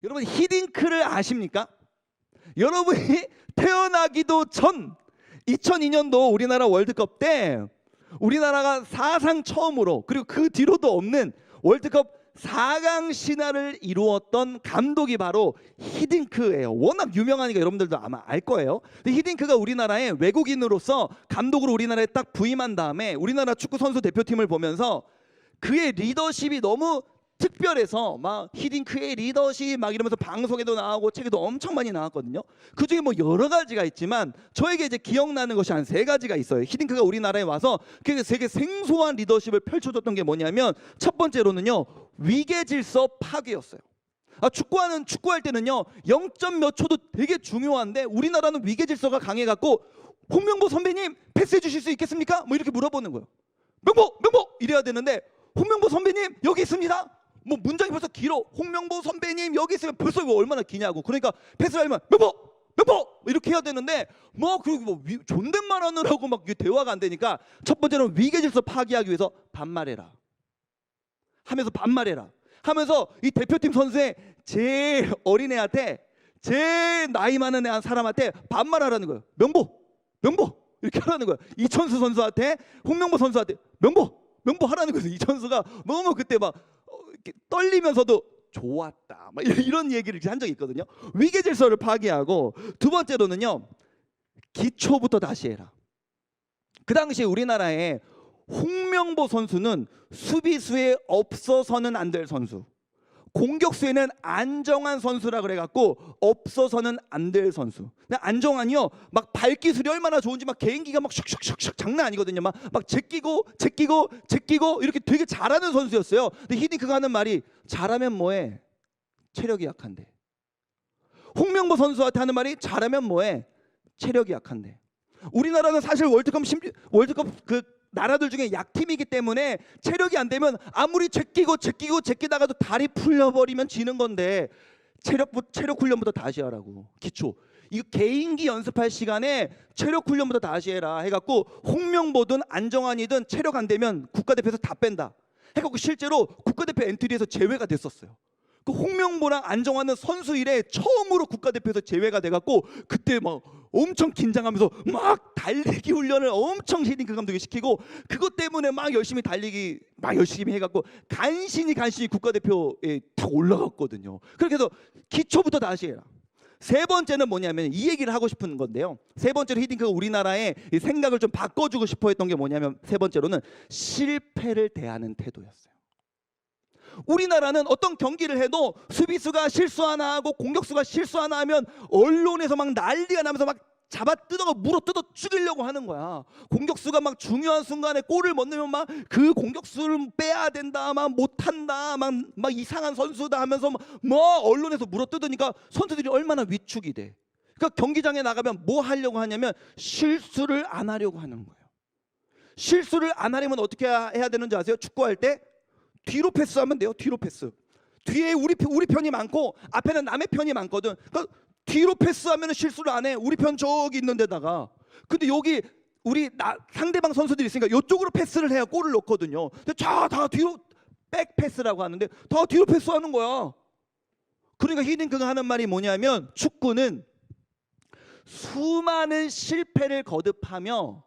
여러분 히딩크를 아십니까? 여러분이 태어나기도 전 2002년도 우리나라 월드컵 때 우리나라가 사상 처음으로 그리고 그 뒤로도 없는 월드컵 4강 신화를 이루었던 감독이 바로 히딩크예요. 워낙 유명하니까 여러분들도 아마 알 거예요. 근데 히딩크가 우리나라의 외국인으로서 감독으로 우리나라에 딱 부임한 다음에 우리나라 축구 선수 대표팀을 보면서 그의 리더십이 너무 특별해서 막 히딩크의 리더십 막 이러면서 방송에도 나오고 책에도 엄청 많이 나왔거든요. 그중에 뭐 여러 가지가 있지만 저에게 이제 기억나는 것이 한 3가지가 있어요. 히딩크가 우리나라에 와서 되게 생소한 리더십을 펼쳐줬던 게 뭐냐면 첫 번째로는요, 위계 질서 파괴였어요. 축구할 때는요 0. 몇 초도 되게 중요한데 우리나라는 위계 질서가 강해갖고 홍명보 선배님 패스해 주실 수 있겠습니까? 뭐 이렇게 물어보는 거예요. 명보 이래야 되는데 홍명보 선배님 여기 있습니다. 뭐 문장이 벌써 길어. 홍명보 선배님 여기 있으면 벌써 이거 얼마나 기냐고. 그러니까 패스를 하려면 명보 이렇게 해야 되는데 그리고 존댓말 하느라고 막 대화가 안 되니까 첫 번째는 위계 질서 파괴하기 위해서 반말해라 하면서 이 대표팀 선수의 제일 어린 애한테 제일 나이 많은 사람한테 반말하라는 거예요. 명보 이렇게 하라는 거예요. 이천수 선수한테 홍명보 선수한테 명보 하라는 거예요. 이천수가 너무 그때 막 이렇게 떨리면서도 좋았다 막 이런 얘기를 한 적이 있거든요. 위계 질서를 파괴하고 두 번째로는요, 기초부터 다시 해라. 그 당시에 우리나라에 홍명보 선수는 수비수에 없어서는 안 될 선수, 공격수에는 안정환 선수라 그래갖고 없어서는 안 될 선수. 근데 안정환이요 막 발기술이 얼마나 좋은지 막 개인기가 막 슉슉슉슉 장난 아니거든요. 막 제끼고 이렇게 되게 잘하는 선수였어요. 근데 히딩크가 하는 말이 잘하면 뭐해? 체력이 약한데. 홍명보 선수한테 하는 말이 잘하면 뭐해? 체력이 약한데. 우리나라는 사실 월드컵 그 나라들 중에 약팀이기 때문에 체력이 안 되면 아무리 제끼다가도 다리 풀려버리면 지는 건데 체력 훈련부터 다시 하라고. 기초. 이거 개인기 연습할 시간에 체력 훈련부터 다시 해라 해갖고 홍명보든 안정환이든 체력 안 되면 국가대표에서 다 뺀다 해갖고 실제로 국가대표 엔트리에서 제외가 됐었어요. 그 홍명보랑 안정환은 선수 일에 처음으로 국가대표에서 제외가 돼갖고 그때 막 엄청 긴장하면서 막 달리기 훈련을 엄청 히딩크 감독이 시키고 그것 때문에 막 열심히 달리기 막 열심히 해갖고 간신히 국가대표에 탁 올라갔거든요. 그렇게 해서 기초부터 다시 해라. 세 번째는 뭐냐면 이 얘기를 하고 싶은 건데요. 세 번째로 히딩크가 우리나라의 생각을 좀 바꿔주고 싶어 했던 게 뭐냐면 세 번째로는 실패를 대하는 태도였어요. 우리나라는 어떤 경기를 해도 수비수가 실수 하나 하고 공격수가 실수 하나 하면 언론에서 막 난리가 나면서 막 물어 뜯어 죽이려고 하는 거야. 공격수가 막 중요한 순간에 골을 못 넣으면 막 그 공격수를 빼야 된다, 막 못한다, 막 이상한 선수다 하면서 뭐 언론에서 물어 뜯으니까 선수들이 얼마나 위축이 돼. 그러니까 경기장에 나가면 뭐 하려고 하냐면 실수를 안 하려고 하는 거예요. 실수를 안 하려면 어떻게 해야 되는지 아세요? 축구할 때 뒤로 패스하면 돼요. 뒤로 패스. 뒤에 우리 편이 많고 앞에는 남의 편이 많거든. 그러니까 뒤로 패스하면 실수를 안 해. 우리 편 저기 있는 데다가. 근데 여기 상대방 선수들이 있으니까 이쪽으로 패스를 해야 골을 넣거든요. 근데 다 뒤로 백 패스라고 하는데 다 뒤로 패스하는 거야. 그러니까 히딩크가 하는 말이 뭐냐면 축구는 수많은 실패를 거듭하며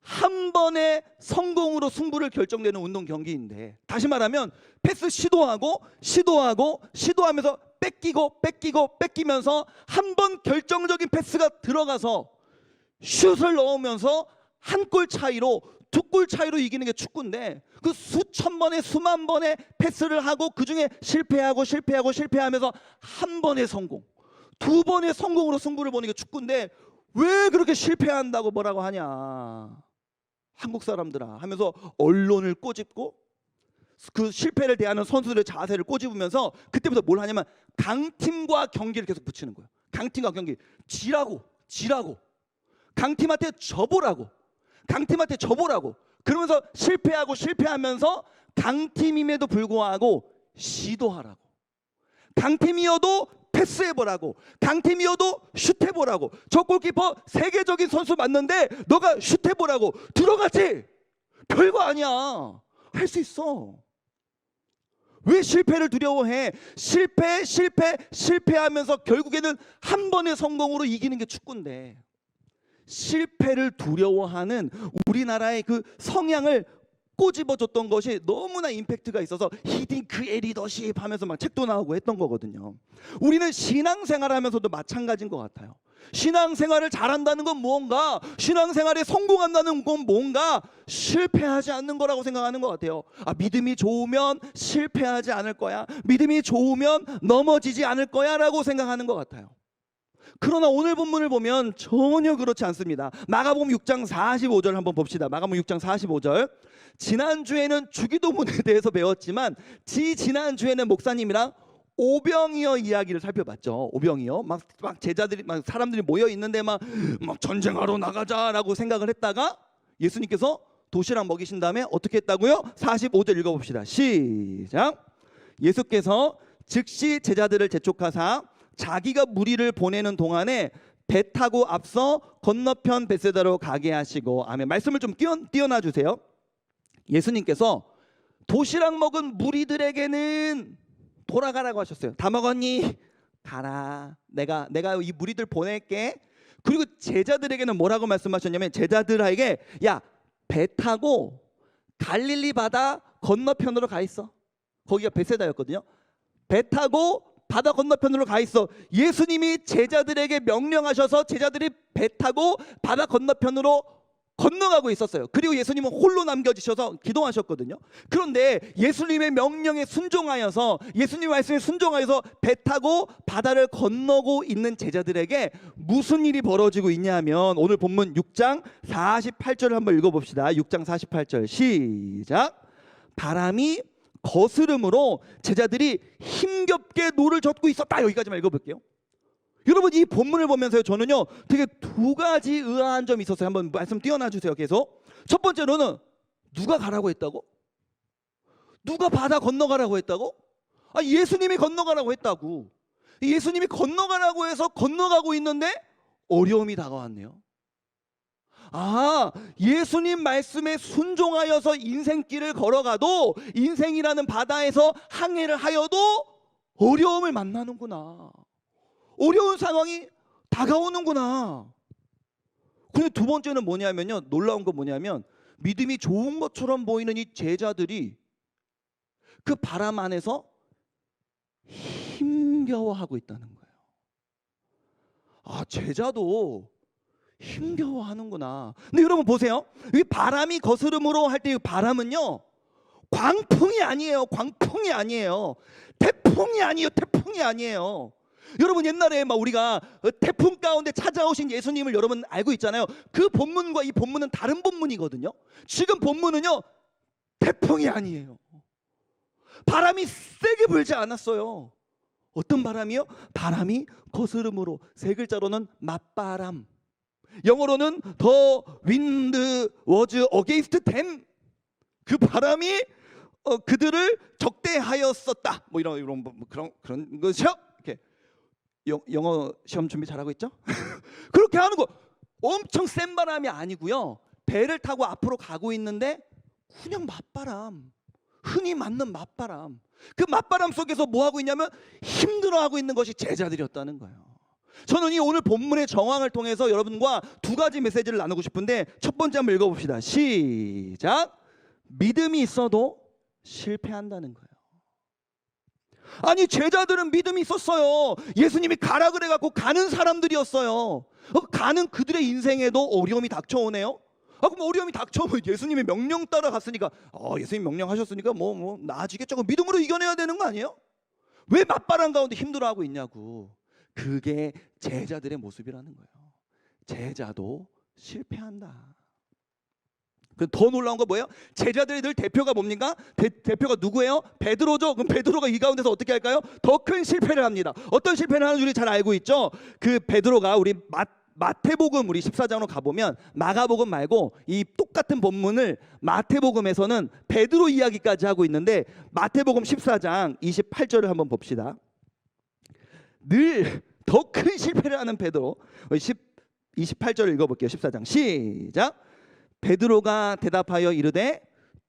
한 번의 성공으로 승부를 결정되는 운동 경기인데, 다시 말하면 패스 시도하면서 뺏기면서 한 번 결정적인 패스가 들어가서 슛을 넣으면서 한 골 차이로, 2골 차이로 이기는 게 축구인데, 그 수천 번의 수만 번의 패스를 하고 그중에 실패하면서 한 번의 성공, 2번의 성공으로 승부를 보는 게 축구인데 왜 그렇게 실패한다고 뭐라고 하냐 한국 사람들아 하면서 언론을 꼬집고 그 실패를 대하는 선수들의 자세를 꼬집으면서 그때부터 뭘 하냐면 강팀과 경기를 계속 붙이는 거예요. 강팀과 경기. 지라고 강팀한테 져보라고 그러면서 실패하면서 강팀임에도 불구하고 시도하라고, 강팀이어도 패스해보라고, 강팀이어도 슛해보라고. 저 골키퍼 세계적인 선수 맞는데 너가 슛해보라고. 들어가지. 별거 아니야. 할 수 있어. 왜 실패를 두려워해? 실패하면서 결국에는 한 번의 성공으로 이기는 게 축구인데, 실패를 두려워하는 우리나라의 그 성향을 꼬집어줬던 것이 너무나 임팩트가 있어서 히딩크의 리더십 하면서 막 책도 나오고 했던 거거든요. 우리는 신앙생활하면서도 마찬가지인 것 같아요. 신앙생활을 잘한다는 건 무언가, 신앙생활에 성공한다는 건 뭔가 실패하지 않는 거라고 생각하는 것 같아요. 믿음이 좋으면 실패하지 않을 거야, 믿음이 좋으면 넘어지지 않을 거야 라고 생각하는 것 같아요. 그러나 오늘 본문을 보면 전혀 그렇지 않습니다. 마가복음 6장 45절 한번 봅시다. 마가복음 6장 45절. 지난주에는 주기도문에 대해서 배웠지만 지난주에는 목사님이랑 오병이어 이야기를 살펴봤죠. 오병이어 막 제자들이 막 사람들이 모여 있는데 막 전쟁하러 나가자라고 생각을 했다가 예수님께서 도시락 먹이신 다음에 어떻게 했다고요? 45절 읽어봅시다. 시작. 예수께서 즉시 제자들을 재촉하사 자기가 무리를 보내는 동안에 배 타고 앞서 건너편 벳세다로 가게 하시고, 아멘. 말씀을 좀 띄워놔 주세요. 예수님께서 도시락 먹은 무리들에게는 돌아가라고 하셨어요. 다 먹었니? 가라. 내가 이 무리들 보낼게. 그리고 제자들에게는 뭐라고 말씀하셨냐면, 제자들에게 야, 배 타고 갈릴리 바다 건너편으로 가 있어. 거기가 벳세다였거든요. 배 타고 바다 건너편으로 가 있어. 예수님이 제자들에게 명령하셔서 제자들이 배 타고 바다 건너편으로 건너가고 있었어요. 그리고 예수님은 홀로 남겨지셔서 기도하셨거든요. 그런데 예수님의 명령에 순종하여서, 예수님 말씀에 순종하여서 배 타고 바다를 건너고 있는 제자들에게 무슨 일이 벌어지고 있냐면, 오늘 본문 6장 48절을 한번 읽어봅시다. 6장 48절 시작. 바람이 거스름으로 제자들이 힘겹게 노를 젓고 있었다. 여기까지만 읽어볼게요. 여러분, 이 본문을 보면서요, 저는요 되게 두 가지 의아한 점이 있었어요. 한번 말씀 띄워놔 주세요. 계속. 첫 번째로는 누가 가라고 했다고? 누가 바다 건너가라고 했다고? 예수님이 건너가라고 했다고. 예수님이 건너가라고 해서 건너가고 있는데 어려움이 다가왔네요. 예수님 말씀에 순종하여서 인생길을 걸어가도, 인생이라는 바다에서 항해를 하여도 어려움을 만나는구나. 어려운 상황이 다가오는구나. 근데 두 번째는 뭐냐면요, 놀라운 건 뭐냐면, 믿음이 좋은 것처럼 보이는 이 제자들이 그 바람 안에서 힘겨워하고 있다는 거예요. 제자도 힘겨워하는구나. 근데 여러분 보세요. 이 바람이 거스름으로 할 때 이 바람은요, 광풍이 아니에요. 광풍이 아니에요. 태풍이 아니에요. 태풍이 아니에요. 여러분, 옛날에 막 우리가 태풍 가운데 찾아오신 예수님을 여러분 알고 있잖아요. 그 본문과 이 본문은 다른 본문이거든요. 지금 본문은요, 태풍이 아니에요. 바람이 세게 불지 않았어요. 어떤 바람이요? 바람이 거스름으로, 세 글자로는 맞바람, 영어로는 The wind was against them. 그 바람이 그들을 적대하였었다. 뭐 이런 그런 것이요. 이렇게 영어 시험 준비 잘하고 있죠? 그렇게 하는 거. 엄청 센 바람이 아니고요. 배를 타고 앞으로 가고 있는데 그냥 맞바람, 흔히 맞는 맞바람. 그 맞바람 속에서 뭐 하고 있냐면 힘들어하고 있는 것이 제자들이었다는 거예요. 저는 이 오늘 본문의 정황을 통해서 여러분과 두 가지 메시지를 나누고 싶은데, 첫 번째 한번 읽어봅시다. 시작. 믿음이 있어도 실패한다는 거예요. 제자들은 믿음이 있었어요. 예수님이 가라 그래갖고 가는 사람들이었어요. 가는 그들의 인생에도 어려움이 닥쳐오네요. 그럼 어려움이 닥쳐오면 예수님의 명령 따라 갔으니까, 예수님 명령하셨으니까 뭐 나아지겠죠. 믿음으로 이겨내야 되는 거 아니에요? 왜 맞바람 가운데 힘들어하고 있냐고. 그게 제자들의 모습이라는 거예요. 제자도 실패한다. 더 놀라운 건 뭐예요? 제자들의 늘 대표가 뭡니까? 대표가 누구예요? 베드로죠. 그럼 베드로가 이 가운데서 어떻게 할까요? 더 큰 실패를 합니다. 어떤 실패를 하는지 우리 잘 알고 있죠? 그 베드로가 우리 마태복음 우리 14장으로 가보면, 마가복음 말고 이 똑같은 본문을 마태복음에서는 베드로 이야기까지 하고 있는데, 마태복음 14장 28절을 한번 봅시다. 늘 더 큰 실패를 하는 베드로. 28절을 읽어볼게요. 14장 시작. 베드로가 대답하여 이르되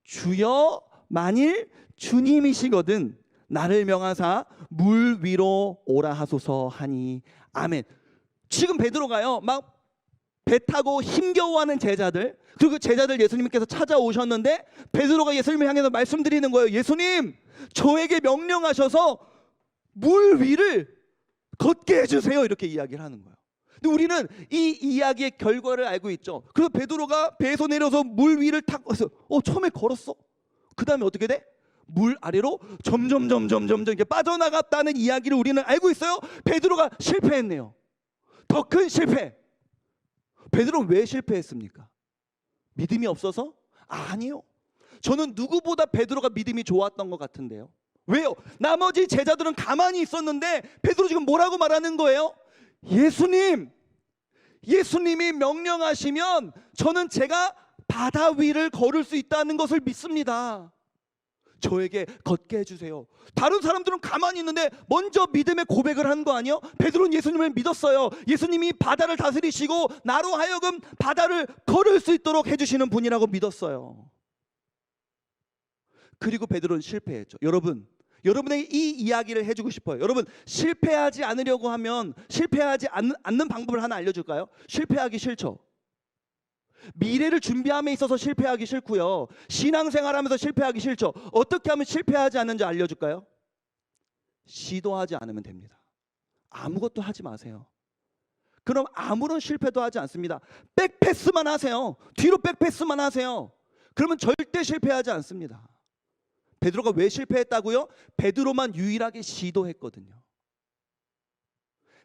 주여, 만일 주님이시거든 나를 명하사 물 위로 오라 하소서 하니 아멘. 지금 베드로가요 막 배 타고 힘겨워하는 제자들, 그리고 그 제자들 예수님께서 찾아오셨는데 베드로가 예수님을 향해서 말씀드리는 거예요. 예수님, 저에게 명령하셔서 물 위를 걷게 해주세요. 이렇게 이야기를 하는 거예요. 근데 우리는 이 이야기의 결과를 알고 있죠. 그래서 베드로가 배에서 내려서 물 위를 탁 가서 처음에 걸었어. 그 다음에 어떻게 돼? 물 아래로 점점 이렇게 빠져나갔다는 이야기를 우리는 알고 있어요. 베드로가 실패했네요. 더 큰 실패. 베드로는 왜 실패했습니까? 믿음이 없어서? 아니요. 저는 누구보다 베드로가 믿음이 좋았던 것 같은데요. 왜요? 나머지 제자들은 가만히 있었는데 베드로 지금 뭐라고 말하는 거예요? 예수님이 명령하시면 저는 제가 바다 위를 걸을 수 있다는 것을 믿습니다. 저에게 걷게 해주세요. 다른 사람들은 가만히 있는데 먼저 믿음의 고백을 한 거 아니에요? 베드로는 예수님을 믿었어요. 예수님이 바다를 다스리시고 나로 하여금 바다를 걸을 수 있도록 해주시는 분이라고 믿었어요. 그리고 베드로는 실패했죠. 여러분에게 이 이야기를 해주고 싶어요. 여러분, 실패하지 않으려고 하면 실패하지 않는 방법을 하나 알려줄까요? 실패하기 싫죠. 미래를 준비함에 있어서 실패하기 싫고요, 신앙생활하면서 실패하기 싫죠. 어떻게 하면 실패하지 않는지 알려줄까요? 시도하지 않으면 됩니다. 아무것도 하지 마세요. 그럼 아무런 실패도 하지 않습니다. 백패스만 하세요. 뒤로 백패스만 하세요. 그러면 절대 실패하지 않습니다. 베드로가 왜 실패했다고요? 베드로만 유일하게 시도했거든요.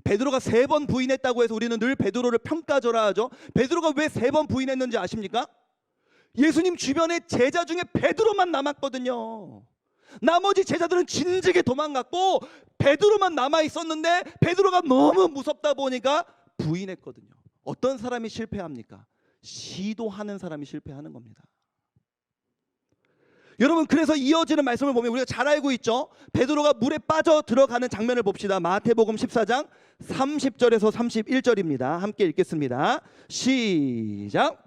베드로가 3번 부인했다고 해서 우리는 늘 베드로를 평가절하 하죠. 베드로가 왜 3번 부인했는지 아십니까? 예수님 주변에 제자 중에 베드로만 남았거든요. 나머지 제자들은 진즉에 도망갔고 베드로만 남아 있었는데 베드로가 너무 무섭다 보니까 부인했거든요. 어떤 사람이 실패합니까? 시도하는 사람이 실패하는 겁니다. 여러분, 그래서 이어지는 말씀을 보면 우리가 잘 알고 있죠. 베드로가 물에 빠져 들어가는 장면을 봅시다. 마태복음 14장 30절에서 31절입니다. 함께 읽겠습니다. 시작.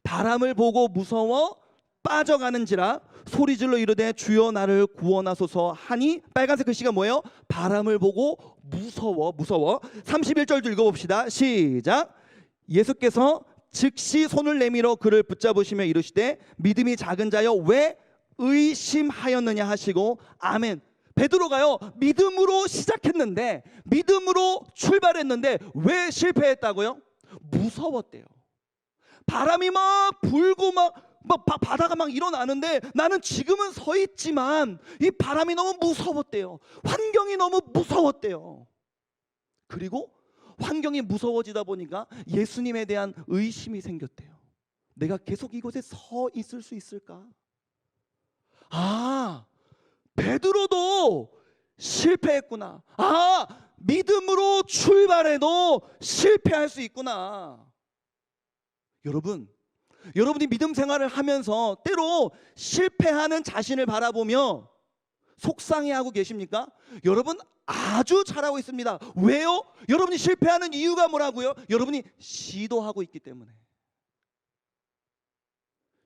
바람을 보고 무서워 빠져가는지라 소리질러 이르되 주여 나를 구원하소서 하니, 빨간색 글씨가 뭐예요? 바람을 보고 무서워. 31절도 읽어봅시다. 시작. 예수께서 즉시 손을 내밀어 그를 붙잡으시며 이르시되 믿음이 작은 자여 왜 의심하였느냐 하시고 아멘. 베드로가요 믿음으로 시작했는데, 믿음으로 출발했는데 왜 실패했다고요? 무서웠대요. 바람이 막 불고 막 바다가 막 일어나는데 나는 지금은 서 있지만 이 바람이 너무 무서웠대요. 환경이 너무 무서웠대요. 그리고 환경이 무서워지다 보니까 예수님에 대한 의심이 생겼대요. 내가 계속 이곳에 서 있을 수 있을까? 베드로도 실패했구나. 믿음으로 출발해도 실패할 수 있구나. 여러분이 믿음 생활을 하면서 때로 실패하는 자신을 바라보며 속상해하고 계십니까? 여러분 아주 잘하고 있습니다. 왜요? 여러분이 실패하는 이유가 뭐라고요? 여러분이 시도하고 있기 때문에.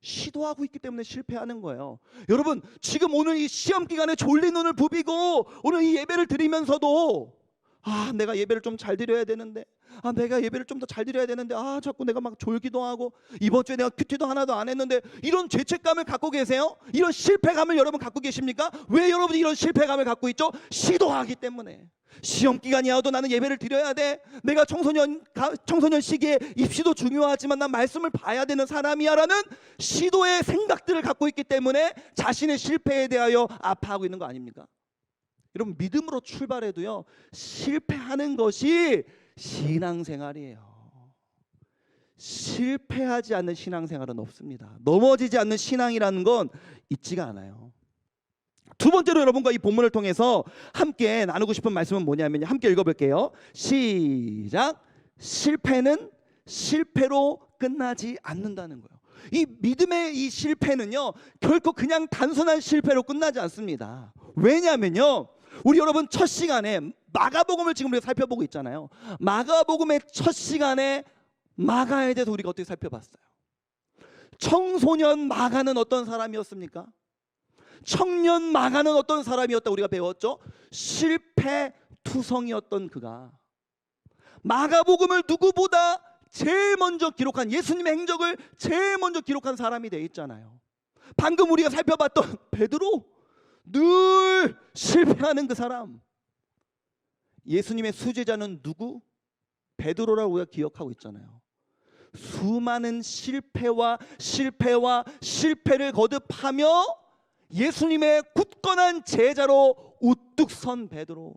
시도하고 있기 때문에 실패하는 거예요. 여러분, 지금 오늘 이 시험 기간에 졸린 눈을 부비고 오늘 이 예배를 드리면서도 내가 예배를 좀 잘 드려야 되는데, 내가 예배를 좀 더 잘 드려야 되는데, 자꾸 내가 막 졸기도 하고, 이번 주에 내가 큐티도 하나도 안 했는데, 이런 죄책감을 갖고 계세요? 이런 실패감을 여러분 갖고 계십니까? 왜 여러분이 이런 실패감을 갖고 있죠? 시도하기 때문에. 시험 기간이어도 나는 예배를 드려야 돼. 내가 청소년 시기에 입시도 중요하지만 난 말씀을 봐야 되는 사람이야 라는 시도의 생각들을 갖고 있기 때문에 자신의 실패에 대하여 아파하고 있는 거 아닙니까? 여러분, 믿음으로 출발해도요 실패하는 것이 신앙생활이에요. 실패하지 않는 신앙생활은 없습니다. 넘어지지 않는 신앙이라는 건 있지가 않아요. 두 번째로 여러분과 이 본문을 통해서 함께 나누고 싶은 말씀은 뭐냐면요, 함께 읽어볼게요. 시작. 실패는 실패로 끝나지 않는다는 거예요. 이 믿음의 이 실패는요 결코 그냥 단순한 실패로 끝나지 않습니다. 왜냐하면요, 우리 여러분 첫 시간에 마가복음을 지금 우리가 살펴보고 있잖아요. 마가복음의 첫 시간에 마가에 대해서 우리가 어떻게 살펴봤어요? 청소년 마가는 어떤 사람이었습니까? 청년 마가는 어떤 사람이었다 우리가 배웠죠? 실패투성이었던 그가 마가복음을 누구보다 제일 먼저 기록한, 예수님의 행적을 제일 먼저 기록한 사람이 되어 있잖아요. 방금 우리가 살펴봤던 베드로, 늘 실패하는 그 사람. 예수님의 수제자는 누구? 베드로라고 우리가 기억하고 있잖아요. 수많은 실패를 거듭하며 예수님의 굳건한 제자로 우뚝 선 베드로.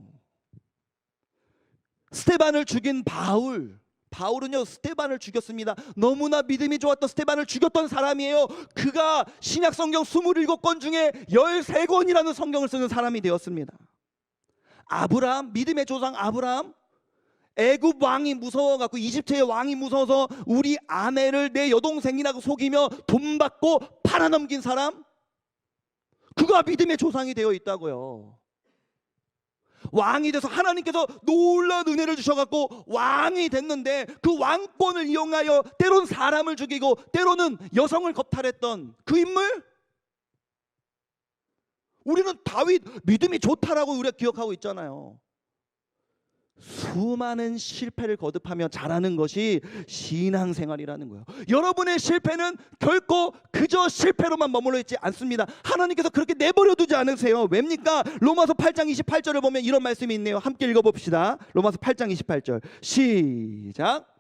스데반을 죽인 바울은요 스데반을 죽였습니다. 너무나 믿음이 좋았던 스데반을 죽였던 사람이에요. 그가 신약 성경 27권 중에 13권이라는 성경을 쓰는 사람이 되었습니다. 아브라함, 믿음의 조상 아브라함, 애굽 왕이 무서워갖고, 이집트의 왕이 무서워서 우리 아내를 내 여동생이라고 속이며 돈 받고 팔아넘긴 사람, 그가 믿음의 조상이 되어 있다고요. 왕이 돼서 하나님께서 놀라운 은혜를 주셔갖고 왕이 됐는데, 그 왕권을 이용하여 때론 사람을 죽이고 때로는 여성을 겁탈했던 그 인물. 우리는 다윗 믿음이 좋다라고 우리가 기억하고 있잖아요. 수많은 실패를 거듭하며 자라는 것이 신앙생활이라는 거예요. 여러분의 실패는 결코 그저 실패로만 머물러 있지 않습니다. 하나님께서 그렇게 내버려 두지 않으세요. 왜입니까? 로마서 8장 28절을 보면 이런 말씀이 있네요. 함께 읽어봅시다. 로마서 8장 28절 시작.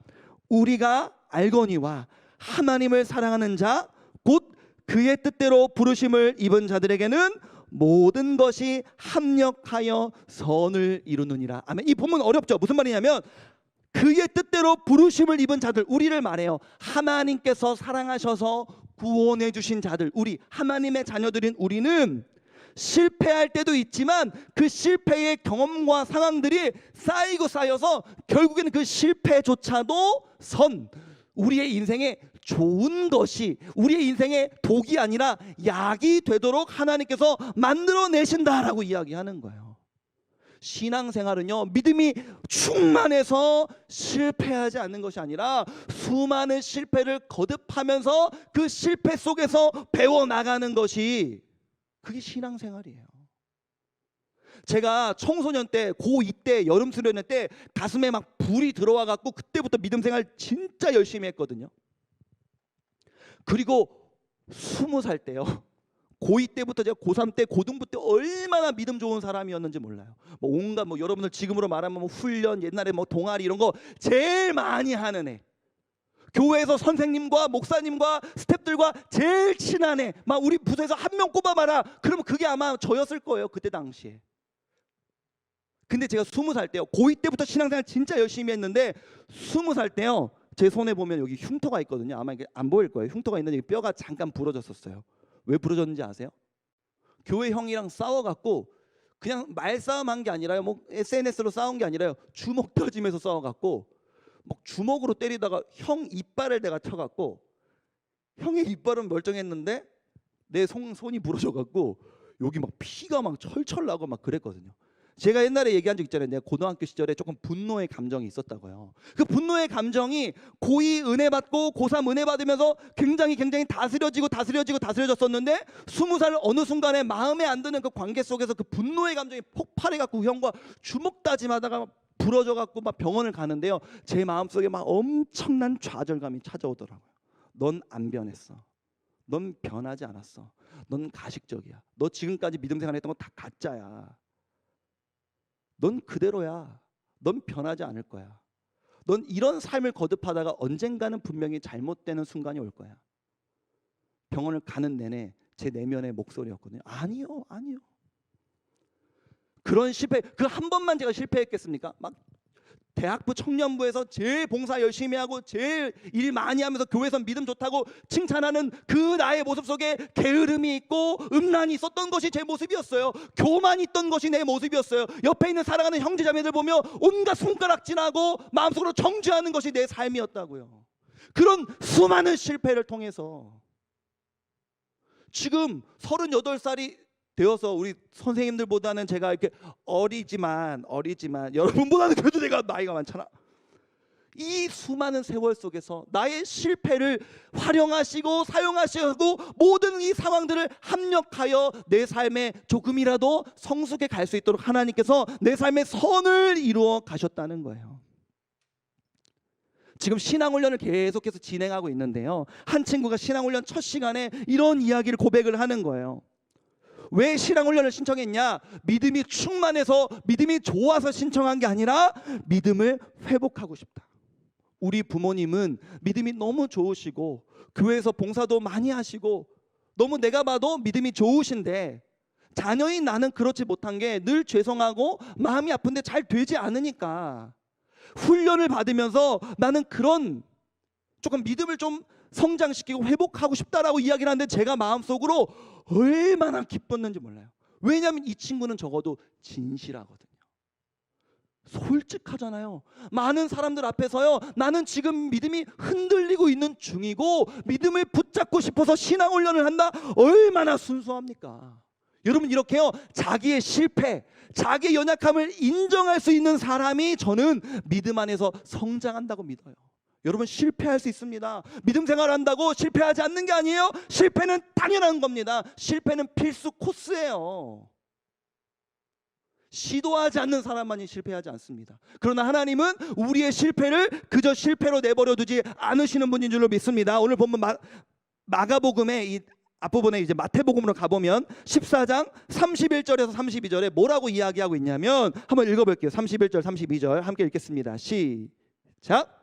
우리가 알거니와 하나님을 사랑하는 자 곧 그의 뜻대로 부르심을 입은 자들에게는 모든 것이 합력하여 선을 이루느니라. 아멘. 이 본문 어렵죠? 무슨 말이냐면 그의 뜻대로 부르심을 입은 자들, 우리를 말해요. 하나님께서 사랑하셔서 구원해 주신 자들, 우리 하나님의 자녀들인 우리는 실패할 때도 있지만 그 실패의 경험과 상황들이 쌓이고 쌓여서 결국에는 그 실패조차도 우리의 인생에 좋은 것이, 우리의 인생의 독이 아니라 약이 되도록 하나님께서 만들어내신다라고 이야기하는 거예요. 신앙생활은요, 믿음이 충만해서 실패하지 않는 것이 아니라 수많은 실패를 거듭하면서 그 실패 속에서 배워나가는 것이, 그게 신앙생활이에요. 제가 청소년 때, 고2 때, 여름 수련회 때 가슴에 막 불이 들어와 갖고 그때부터 믿음 생활 진짜 열심히 했거든요. 그리고 20살 때요, 고2 때부터 제가 고3 때, 고등부 때 얼마나 믿음 좋은 사람이었는지 몰라요. 온갖 여러분들 지금으로 말하면 훈련, 옛날에 동아리 이런 거 제일 많이 하는 애, 교회에서 선생님과 목사님과 스태프들과 제일 친한 애, 막 우리 부서에서 한 명 꼽아봐라 그러면 그게 아마 저였을 거예요, 그때 당시에. 근데 제가 20살 때요, 고2 때부터 신앙생활 진짜 열심히 했는데 20살 때요, 제 손에 보면 여기 흉터가 있거든요. 아마 이게 안 보일 거예요. 흉터가 있는데 뼈가 잠깐 부러졌었어요. 왜 부러졌는지 아세요? 교회 형이랑 싸워갖고, 그냥 말싸움한 게 아니라요, SNS로 싸운 게 아니라요, 주먹 펴지면서 싸워갖고 막 주먹으로 때리다가 형 이빨을 내가 쳐갖고, 형의 이빨은 멀쩡했는데 내 손이 부러져갖고 여기 막 피가 막 철철 나고 막 그랬거든요. 제가 옛날에 얘기한 적 있잖아요. 내가 고등학교 시절에 조금 분노의 감정이 있었다고요. 그 분노의 감정이 고2 은혜 받고 고3 은혜 받으면서 굉장히 다스려졌었는데 20살 어느 순간에 마음에 안 드는 그 관계 속에서 그 분노의 감정이 폭발해갖고 형과 주먹 다짐하다가 부러져갖고 막 병원을 가는데요, 제 마음속에 막 엄청난 좌절감이 찾아오더라고요. 넌 안 변했어. 넌 변하지 않았어. 넌 가식적이야. 너 지금까지 믿음 생활했던 거 다 가짜야. 넌 그대로야. 넌 변하지 않을 거야. 넌 이런 삶을 거듭하다가 언젠가는 분명히 잘못되는 순간이 올 거야. 병원을 가는 내내 제 내면의 목소리였거든요. 아니요. 그런 실패, 그 한 번만 제가 실패했겠습니까? 막 대학부 청년부에서 제일 봉사 열심히 하고 제일 일 많이 하면서 교회에서 믿음 좋다고 칭찬하는 그 나의 모습 속에 게으름이 있고 음란이 있었던 것이 제 모습이었어요. 교만 있던 것이 내 모습이었어요. 옆에 있는 사랑하는 형제자매들 보며 온갖 손가락질하고 마음속으로 정죄하는 것이 내 삶이었다고요. 그런 수많은 실패를 통해서 지금 38살이 되어서 우리 선생님들보다는 제가 이렇게 어리지만 여러분보다는 그래도 내가 나이가 많잖아. 이 수많은 세월 속에서 나의 실패를 활용하시고 사용하시고 모든 이 상황들을 합력하여 내 삶에 조금이라도 성숙해 갈 수 있도록 하나님께서 내 삶의 선을 이루어 가셨다는 거예요. 지금 신앙훈련을 계속해서 진행하고 있는데요, 한 친구가 신앙훈련 첫 시간에 이런 이야기를 고백을 하는 거예요. 왜 신앙훈련을 신청했냐? 믿음이 충만해서, 믿음이 좋아서 신청한 게 아니라 믿음을 회복하고 싶다. 우리 부모님은 믿음이 너무 좋으시고 교회에서 봉사도 많이 하시고 너무 내가 봐도 믿음이 좋으신데 자녀인 나는 그렇지 못한 게 늘 죄송하고 마음이 아픈데 잘 되지 않으니까 훈련을 받으면서 나는 그런 조금 믿음을 좀 성장시키고 회복하고 싶다라고 이야기를 하는데 제가 마음속으로 얼마나 기뻤는지 몰라요. 왜냐하면 이 친구는 적어도 진실하거든요. 솔직하잖아요. 많은 사람들 앞에서요, 나는 지금 믿음이 흔들리고 있는 중이고 믿음을 붙잡고 싶어서 신앙훈련을 한다. 얼마나 순수합니까? 여러분, 이렇게요, 자기의 실패, 자기의 연약함을 인정할 수 있는 사람이 저는 믿음 안에서 성장한다고 믿어요. 여러분, 실패할 수 있습니다. 믿음 생활한다고 실패하지 않는 게 아니에요. 실패는 당연한 겁니다. 실패는 필수 코스예요. 시도하지 않는 사람만이 실패하지 않습니다. 그러나 하나님은 우리의 실패를 그저 실패로 내버려 두지 않으시는 분인 줄로 믿습니다. 오늘 보면 마가복음의 이 앞부분에 이제 마태복음으로 가보면 14장 31절에서 32절에 뭐라고 이야기하고 있냐면 한번 읽어볼게요. 31절 32절 함께 읽겠습니다. 시작.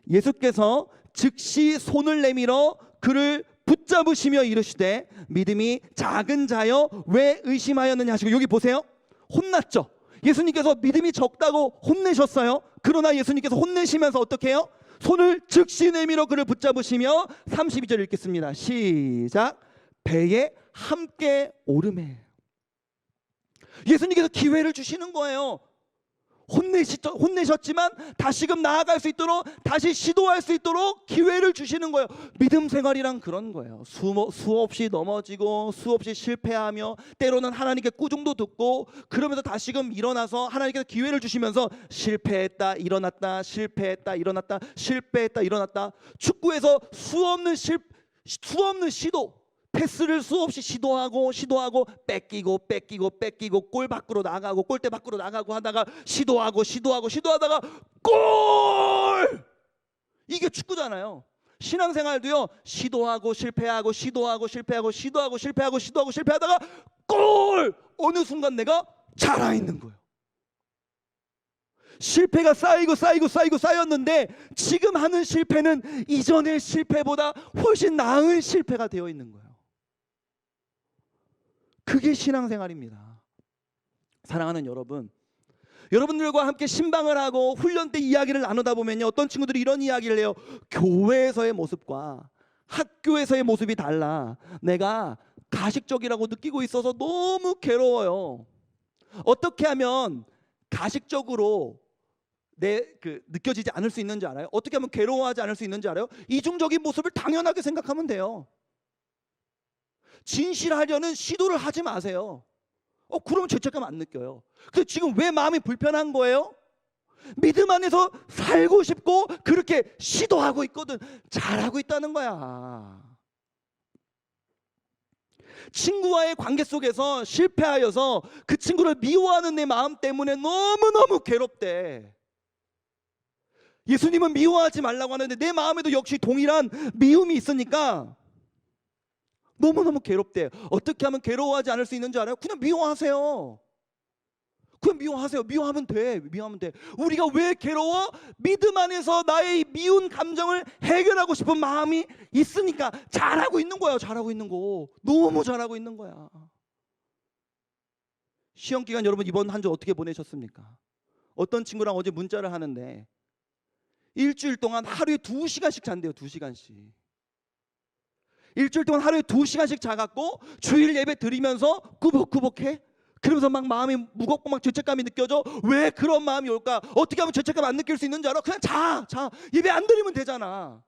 예수께서 즉시 손을 내밀어 그를 붙잡으시며 이르시되 믿음이 작은 자여 왜 의심하였느냐 하시고, 여기 보세요. 혼났죠. 예수님께서 믿음이 적다고 혼내셨어요. 그러나 예수님께서 혼내시면서 어떻게 해요? 손을 즉시 내밀어 그를 붙잡으시며 32절 읽겠습니다. 시작. 배에 함께 오르매. 예수님께서 기회를 주시는 거예요. 혼내셨지만 다시금 나아갈 수 있도록, 다시 시도할 수 있도록 기회를 주시는 거예요. 믿음 생활이란 그런 거예요. 수없이 넘어지고 수없이 실패하며 때로는 하나님께 꾸중도 듣고 그러면서 다시금 일어나서 하나님께서 기회를 주시면서 실패했다 일어났다, 실패했다 일어났다, 실패했다 일어났다. 축구에서 수없는 시도, 패스를 수없이 시도하고 뺏기고 골 밖으로 나가고 골대 밖으로 나가고 하다가 시도하다가 골! 이게 축구잖아요. 신앙생활도요, 시도하고 실패하다가 골! 어느 순간 내가 자라있는 거예요. 실패가 쌓였는데 지금 하는 실패는 이전의 실패보다 훨씬 나은 실패가 되어 있는 거예요. 그게 신앙생활입니다. 사랑하는 여러분, 여러분들과 함께 신방을 하고 훈련 때 이야기를 나누다 보면요, 어떤 친구들이 이런 이야기를 해요. 교회에서의 모습과 학교에서의 모습이 달라. 내가 가식적이라고 느끼고 있어서 너무 괴로워요. 어떻게 하면 가식적으로 느껴지지 않을 수 있는지 알아요? 어떻게 하면 괴로워하지 않을 수 있는지 알아요? 이중적인 모습을 당연하게 생각하면 돼요. 진실하려는 시도를 하지 마세요. 그러면 죄책감 안 느껴요. 근데 지금 왜 마음이 불편한 거예요? 믿음 안에서 살고 싶고 그렇게 시도하고 있거든. 잘하고 있다는 거야. 친구와의 관계 속에서 실패하여서 그 친구를 미워하는 내 마음 때문에 너무너무 괴롭대. 예수님은 미워하지 말라고 하는데 내 마음에도 역시 동일한 미움이 있으니까 너무너무 괴롭대. 어떻게 하면 괴로워하지 않을 수 있는지 알아요? 그냥 미워하세요. 미워하면 돼. 우리가 왜 괴로워? 믿음 안에서 나의 미운 감정을 해결하고 싶은 마음이 있으니까. 잘하고 있는 거야. 너무 잘하고 있는 거야. 시험 기간 여러분 이번 한 주 어떻게 보내셨습니까? 어떤 친구랑 어제 문자를 하는데 일주일 동안 하루에 2시간씩 잔대요. 2시간씩. 일주일 동안 하루에 2시간씩 자갖고 주일 예배 드리면서 꾸벅꾸벅해. 그러면서 막 마음이 무겁고 막 죄책감이 느껴져. 왜 그런 마음이 올까? 어떻게 하면 죄책감 안 느낄 수 있는지 알아? 그냥 자. 예배 안 드리면 되잖아.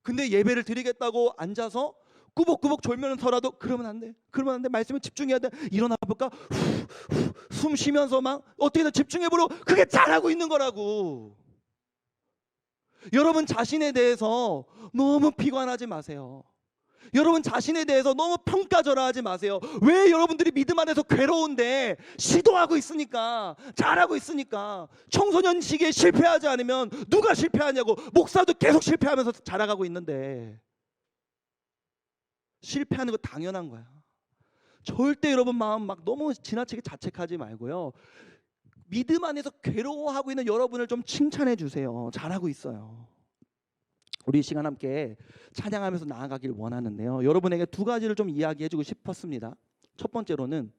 근데 예배를 드리겠다고 앉아서 꾸벅꾸벅 졸면서라도 그러면 안 돼. 말씀에 집중해야 돼. 일어나 볼까? 숨 쉬면서 막 어떻게든 집중해보려. 그게 잘하고 있는 거라고. 여러분 자신에 대해서 너무 비관하지 마세요. 여러분 자신에 대해서 너무 평가절하하지 마세요. 왜 여러분들이 믿음 안에서 괴로운데? 시도하고 있으니까, 잘하고 있으니까. 청소년 시기에 실패하지 않으면 누가 실패하냐고. 목사도 계속 실패하면서 자라가고 있는데. 실패하는 거 당연한 거야. 절대 여러분 마음 막 너무 지나치게 자책하지 말고요. 믿음 안에서 괴로워하고 있는 여러분을 좀 칭찬해 주세요. 잘하고 있어요. 우리 이 시간 함께 찬양하면서 나아가길 원하는데요. 여러분에게 두 가지를 좀 이야기해주고 싶었습니다. 첫 번째로는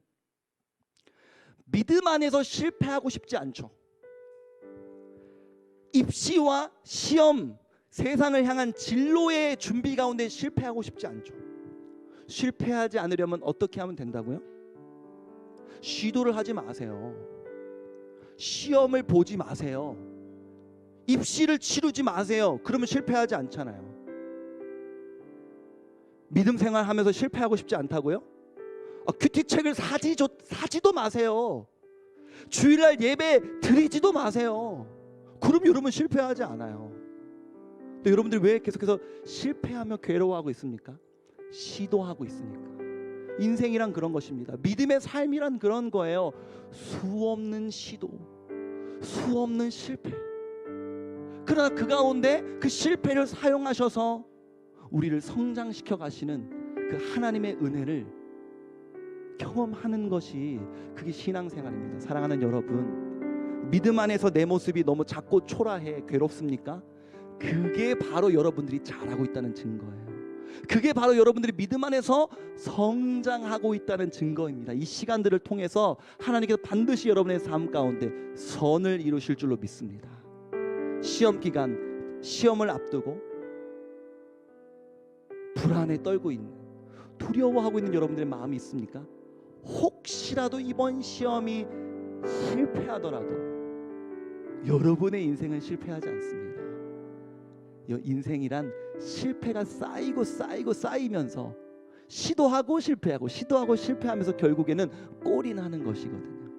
믿음 안에서 실패하고 싶지 않죠. 입시와 시험, 세상을 향한 진로의 준비 가운데 실패하고 싶지 않죠. 실패하지 않으려면 어떻게 하면 된다고요? 시도를 하지 마세요. 시험을 보지 마세요. 입시를 치르지 마세요. 그러면 실패하지 않잖아요. 믿음 생활하면서 실패하고 싶지 않다고요? 큐티책을 사지도 마세요. 주일날 예배 드리지도 마세요. 그럼 여러분 실패하지 않아요. 근데 여러분들 왜 계속해서 실패하며 괴로워하고 있습니까? 시도하고 있으니까. 인생이란 그런 것입니다. 믿음의 삶이란 그런 거예요. 수없는 시도, 수없는 실패. 그러나 그 가운데 그 실패를 사용하셔서 우리를 성장시켜 가시는 그 하나님의 은혜를 경험하는 것이 그게 신앙생활입니다. 사랑하는 여러분, 믿음 안에서 내 모습이 너무 작고 초라해 괴롭습니까? 그게 바로 여러분들이 잘하고 있다는 증거예요. 그게 바로 여러분들이 믿음 안에서 성장하고 있다는 증거입니다. 이 시간들을 통해서 하나님께서 반드시 여러분의 삶 가운데 선을 이루실 줄로 믿습니다. 시험 기간, 시험을 앞두고 불안에 떨고 있는, 두려워하고 있는 여러분들의 마음이 있습니까? 혹시라도 이번 시험이 실패하더라도 여러분의 인생은 실패하지 않습니다. 인생이란 실패가 쌓이고 쌓이면서 시도하고 실패하고 시도하고 실패하면서 결국에는 꼴이 나는 것이거든요.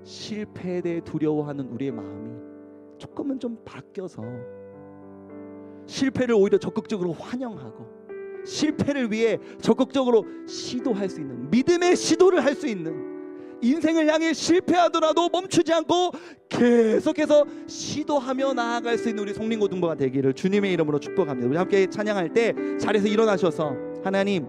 실패에 대해 두려워하는 우리의 마음이 조금은 좀 바뀌어서 실패를 오히려 적극적으로 환영하고 실패를 위해 적극적으로 시도할 수 있는, 믿음의 시도를 할 수 있는, 인생을 향해 실패하더라도 멈추지 않고 계속해서 시도하며 나아갈 수 있는 우리 송림고등부가 되기를 주님의 이름으로 축복합니다. 우리 함께 찬양할 때 자리에서 일어나셔서, 하나님,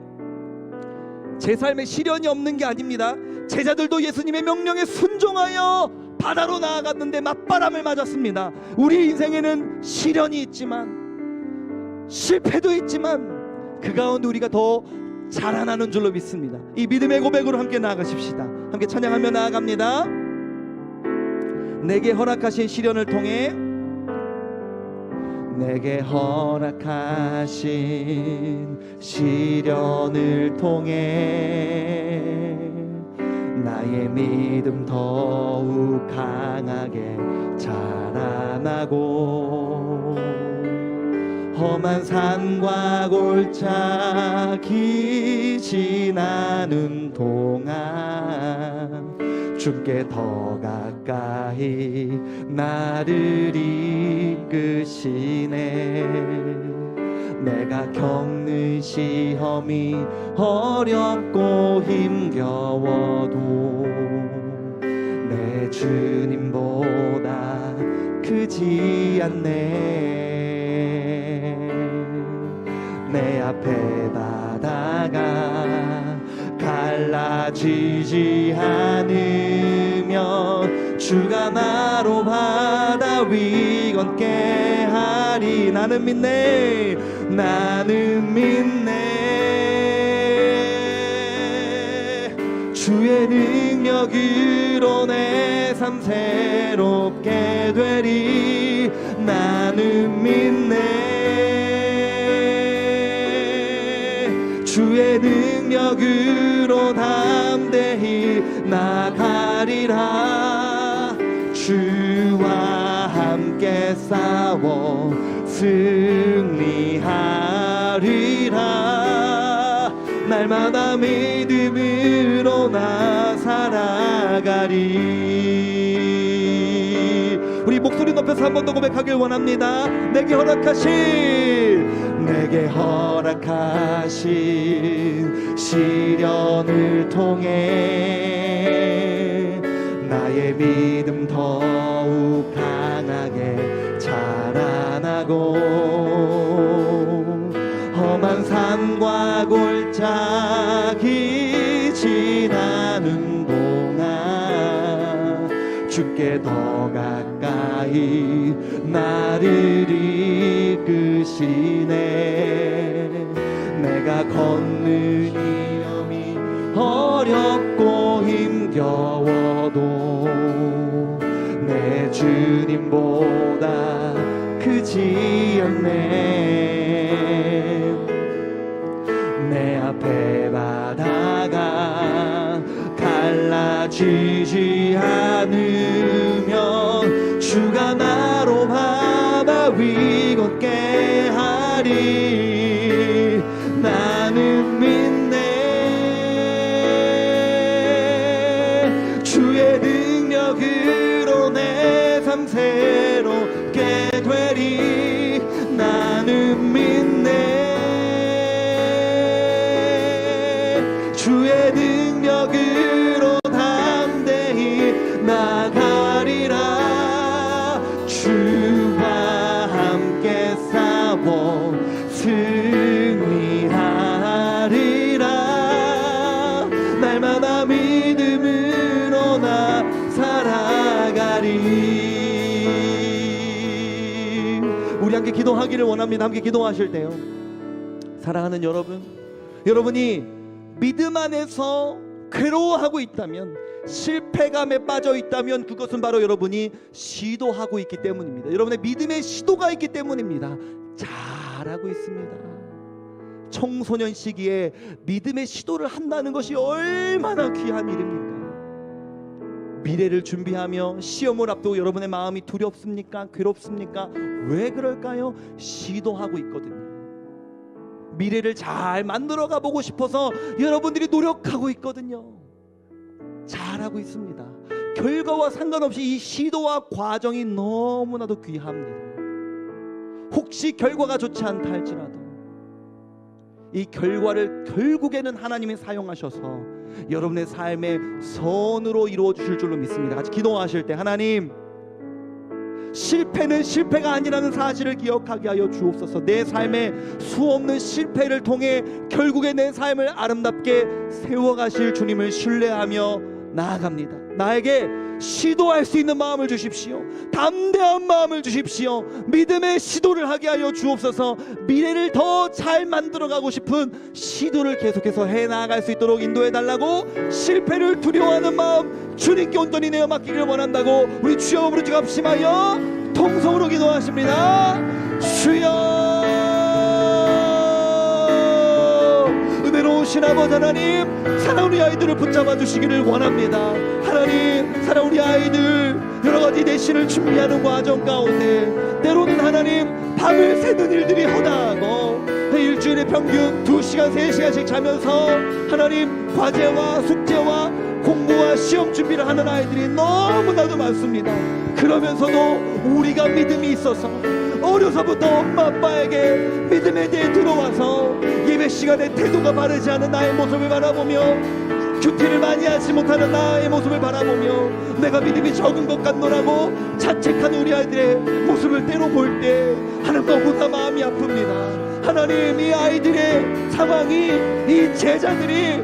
제 삶에 시련이 없는 게 아닙니다. 제자들도 예수님의 명령에 순종하여 바다로 나아갔는데 맞바람을 맞았습니다. 우리 인생에는 시련이 있지만, 실패도 있지만, 그 가운데 우리가 더 자라나는 줄로 믿습니다. 이 믿음의 고백으로 함께 나아가십시다. 함께 찬양하며 나아갑니다. 내게 허락하신 시련을 통해, 내게 허락하신 시련을 통해 나의 믿음 더욱 강하게 자라나고, 험한 산과 골짜기 지나는 동안 주께 더 가까이 나를 이끄시네. 내가 겪는 시험이 어렵고 힘겨워도 내 주님보다 크지 않네. 내 앞에 바다가 갈라지지 않으면 주가 나로 바다 위 걷게 하리. 나는 믿네, 나는 믿네. 주의 능력으로 내 삶 새롭게 되리. 나는 믿네. 주의 능력으로 담대히 나가리라. 주와 함께 싸워 승리하리라. 날마다 믿음으로 나 살아가리. 우리 목소리 높여서 한 번 더 고백하길 원합니다. 내게 허락하신 시련을 통해 나의 믿음 더욱 강하게 자라나고 험한 산과 골짜기 지나는 동안 주께 더 가까이 나를 이끄시네. 내가 걷는 이 염이 어렵고 힘겨워도 내 주님보다 크지 않네. 내 앞에 바다가 갈라지지 않으면 주가 나로 바다 위 걷게 하리. 나는 믿네. 주의 능력으로 내 삶 새롭게 되리. 나는 믿네. 주의 능력으로 담대히 나가리라. 주와 함께 싸워 승리하리라. 날마다 믿음으로 나 살아가리. 우리 함께 기도하기를 원합니다. 함께 기도하실 때요, 사랑하는 여러분, 여러분이 믿음 안에서 괴로워하고 있다면, 실패감에 빠져 있다면 그것은 바로 여러분이 시도하고 있기 때문입니다. 여러분의 믿음의 시도가 있기 때문입니다. 잘하고 있습니다. 청소년 시기에 믿음의 시도를 한다는 것이 얼마나 귀한 일입니까? 미래를 준비하며 시험을 앞두고 여러분의 마음이 두렵습니까? 괴롭습니까? 왜 그럴까요? 시도하고 있거든요. 미래를 잘 만들어가 보고 싶어서 여러분들이 노력하고 있거든요. 잘하고 있습니다. 결과와 상관없이 이 시도와 과정이 너무나도 귀합니다. 혹시 결과가 좋지 않다 할지라도 이 결과를 결국에는 하나님이 사용하셔서 여러분의 삶의 선으로 이루어 주실 줄로 믿습니다. 같이 기도하실 때, 하나님, 실패는 실패가 아니라는 사실을 기억하게 하여 주옵소서. 내 삶의 수없는 실패를 통해 결국에 내 삶을 아름답게 세워가실 주님을 신뢰하며 나아갑니다. 나에게 시도할 수 있는 마음을 주십시오. 담대한 마음을 주십시오. 믿음의 시도를 하게 하여 주옵소서. 미래를 더 잘 만들어가고 싶은 시도를 계속해서 해나갈 수 있도록 인도해달라고, 실패를 두려워하는 마음 주님께 온전히 내어 맡기기를 원한다고 우리 주여 부르짖어 합심하여 통성으로 기도하십니다. 주여, 은혜로우신 아버지 하나님, 사랑하는 우리 아이들을 붙잡아 주시기를 원합니다. 하나님, 사랑하는 우리 아이들 여러가지 내신을 준비하는 과정 가운데 때로는 하나님 밤을 새는 일들이 허다하고 일주일에 평균 2시간 3시간씩 자면서 하나님 과제와 숙제와 공부와 시험 준비를 하는 아이들이 너무나도 많습니다. 그러면서도 우리가 믿음이 있어서 어려서부터 엄마 아빠에게 믿음에 대해 들어와서 예배 시간에 태도가 바르지 않은 나의 모습을 바라보며 큐티를 많이 하지 못하는 나의 모습을 바라보며 내가 믿음이 적은 것 같노라고 자책하는 우리 아이들의 모습을 때로 볼 때 하나님 너무나 마음이 아픕니다. 하나님, 이 아이들의 상황이, 이 제자들이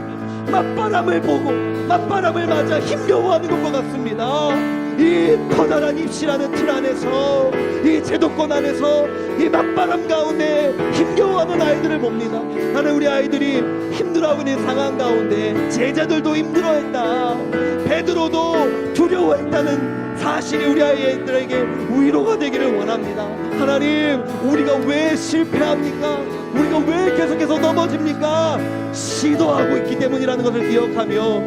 맞바람을 보고 맞바람을 맞아 힘겨워하는 것과 같습니다. 이 커다란 입시라는 틀 안에서, 이 제도권 안에서 이 맞바람 가운데 힘겨워하는 아이들을 봅니다. 나는 우리 아이들이 힘들어하고 있는 상황 가운데 제자들도 힘들어했다, 베드로도 두려워했다는 사실이 우리 아이들에게 위로가 되기를 원합니다. 하나님, 우리가 왜 실패합니까? 우리가 왜 계속해서 넘어집니까? 시도하고 있기 때문이라는 것을 기억하며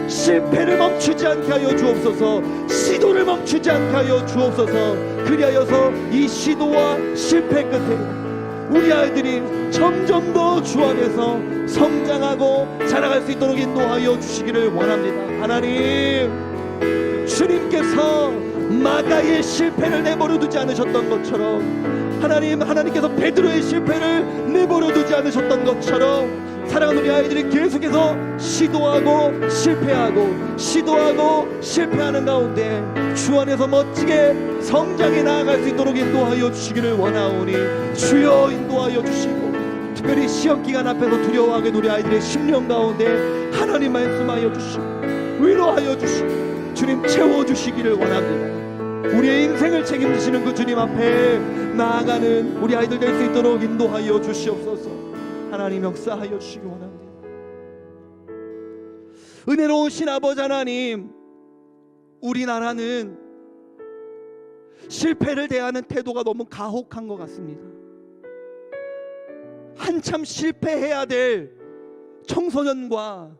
실패를 멈추지 않게 하여 주옵소서. 시도를 멈추지 않게 하여 주옵소서. 그리하여서 이 시도와 실패 끝에 우리 아이들이 점점 더 주 안에서 성장하고 자라갈 수 있도록 인도하여 주시기를 원합니다. 하나님, 주님께서 마가의 실패를 내버려 두지 않으셨던 것처럼, 하나님께서 베드로의 실패를 내버려 두지 않으셨던 것처럼, 사랑하는 우리 아이들이 계속해서 시도하고 실패하는 가운데 주 안에서 멋지게 성장해 나아갈 수 있도록 인도하여 주시기를 원하오니, 주여 인도하여 주시고, 특별히 시험기간 앞에서 두려워하게 우리 아이들의 심령 가운데 하나님 말씀하여 주시고 위로하여 주시고 주님 채워주시기를 원합니다. 우리의 인생을 책임지시는 그 주님 앞에 나아가는 우리 아이들 될 수 있도록 인도하여 주시옵소서. 하나님 역사하여 주시기 원합니다. 은혜로우신 아버지 하나님, 우리나라는 실패를 대하는 태도가 너무 가혹한 것 같습니다. 한참 실패해야 될 청소년과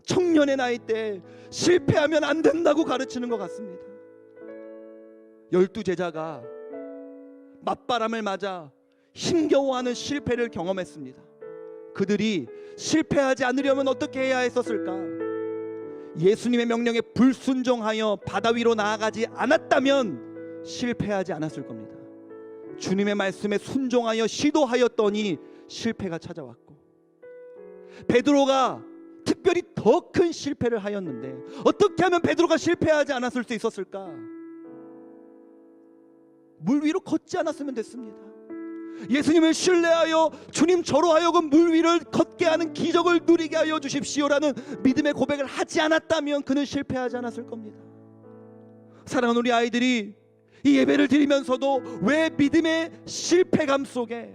청년의 나이 때 실패하면 안 된다고 가르치는 것 같습니다. 12제자가 맞바람을 맞아 힘겨워하는 실패를 경험했습니다. 그들이 실패하지 않으려면 어떻게 해야 했었을까? 예수님의 명령에 불순종하여 바다 위로 나아가지 않았다면 실패하지 않았을 겁니다. 주님의 말씀에 순종하여 시도하였더니 실패가 찾아왔고, 베드로가 특별히 더 큰 실패를 하였는데 어떻게 하면 베드로가 실패하지 않았을 수 있었을까? 물 위로 걷지 않았으면 됐습니다. 예수님을 신뢰하여 주님 저로 하여금 물 위를 걷게 하는 기적을 누리게 하여 주십시오라는 믿음의 고백을 하지 않았다면 그는 실패하지 않았을 겁니다. 사랑하는 우리 아이들이 이 예배를 드리면서도 왜 믿음의 실패감 속에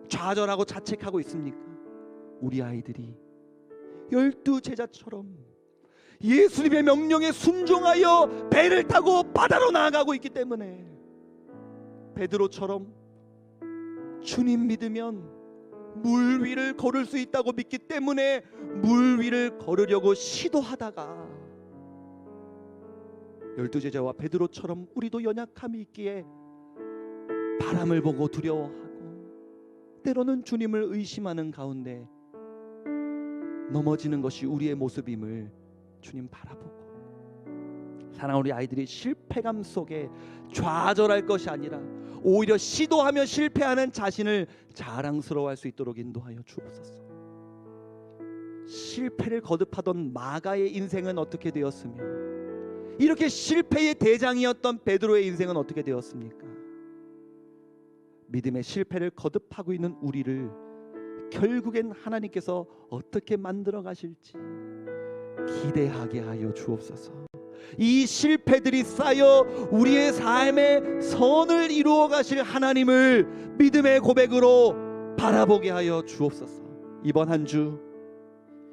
좌절하고 자책하고 있습니까? 우리 아이들이 12제자처럼 예수님의 명령에 순종하여 배를 타고 바다로 나아가고 있기 때문에, 베드로처럼 주님 믿으면 물 위를 걸을 수 있다고 믿기 때문에 물 위를 걸으려고 시도하다가, 12제자와 베드로처럼 우리도 연약함이 있기에 바람을 보고 두려워하고 때로는 주님을 의심하는 가운데 넘어지는 것이 우리의 모습임을 주님 바라보고, 사랑하는 우리 아이들이 실패감 속에 좌절할 것이 아니라 오히려 시도하며 실패하는 자신을 자랑스러워할 수 있도록 인도하여 주옵소서. 실패를 거듭하던 마가의 인생은 어떻게 되었으며, 이렇게 실패의 대장이었던 베드로의 인생은 어떻게 되었습니까? 믿음의 실패를 거듭하고 있는 우리를 결국엔 하나님께서 어떻게 만들어 가실지 기대하게 하여 주옵소서. 이 실패들이 쌓여 우리의 삶의 선을 이루어 가실 하나님을 믿음의 고백으로 바라보게 하여 주옵소서. 이번 한 주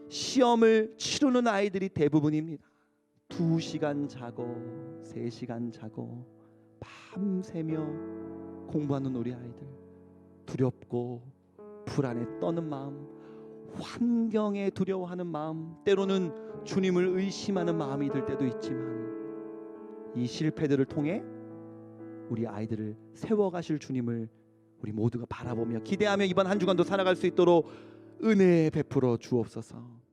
시험을 치르는 아이들이 대부분입니다. 2시간 자고 3시간 자고 밤새며 공부하는 우리 아이들, 두렵고 불안에 떠는 마음, 환경에 두려워하는 마음, 때로는 주님을 의심하는 마음이 들 때도 있지만, 이 실패들을 통해 우리 아이들을 세워가실 주님을 우리 모두가 바라보며 기대하며 이번 한 주간도 살아갈 수 있도록 은혜 베풀어 주옵소서.